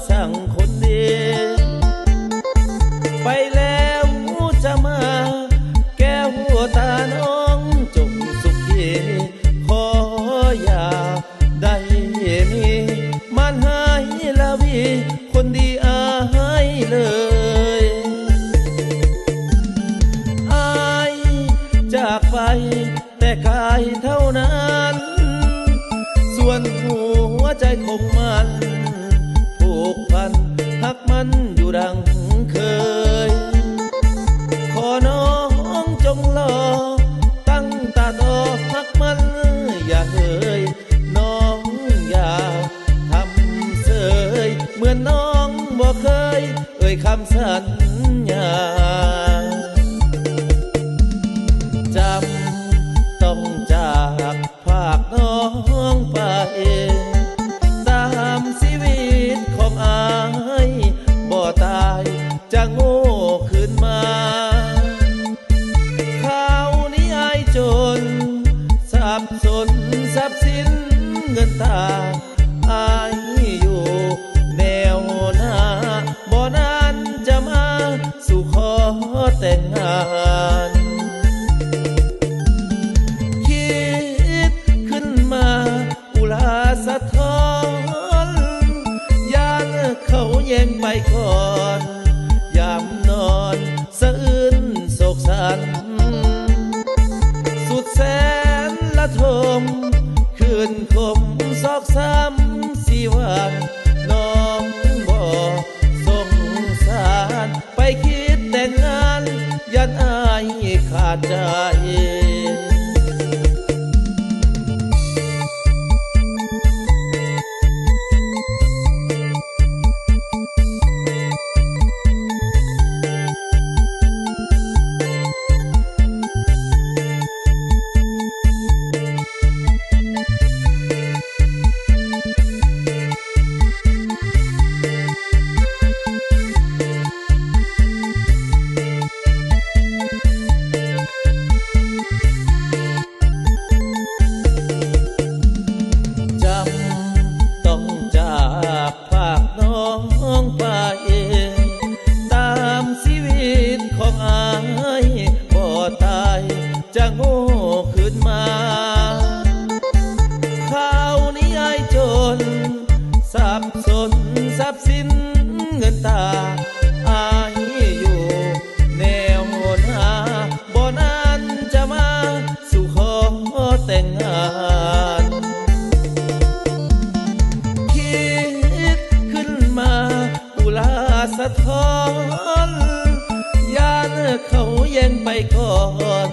สั่งคนดีไปแล้วจะมาแก้วตาน้องจงสุขีขออย่าได้มีมันหายละวีคนดีอายเลยอายจากไปแต่กายเท่านั้นส่วนหัวใจคงมันผูกพันหักมันอยู่ดังเคยขอน้องจงรอตั้งตาต่อหักมันอย่าเอ่ยน้องอย่าทำเสยเหมือนน้องบ่เคยเอ่ยคำสัญญาจำต้องจากภาคน้องไปตามชีวิตของอายบ่ตายจะโง่ขึ้นมาข่าวนี้อายจนสับสนทรัพย์สินเงินตาอายอยู่แนวหน้าบ่นานจะมาสู่ขอแต่งงานคิดขึ้นมาอุลาสะท้อนยานเขาแย่งไปก่อนยามนอนสะอื้นโศกสันสุดแสนละทมคืนคมซอกซ้ำสีวันน้องบ่สงสารไปคิดแต่งงานยันอายขาดใจจะโง่ขึ้นมาข่าวนี้อายจนสับสนทรัพย์สินเงินตาอายอยู่แนวหน้าบ่นานจะมาสู่ขอแต่งงานคิดขึ้นมาอุลาสะท้อนยานเขาแย่งไปก่อน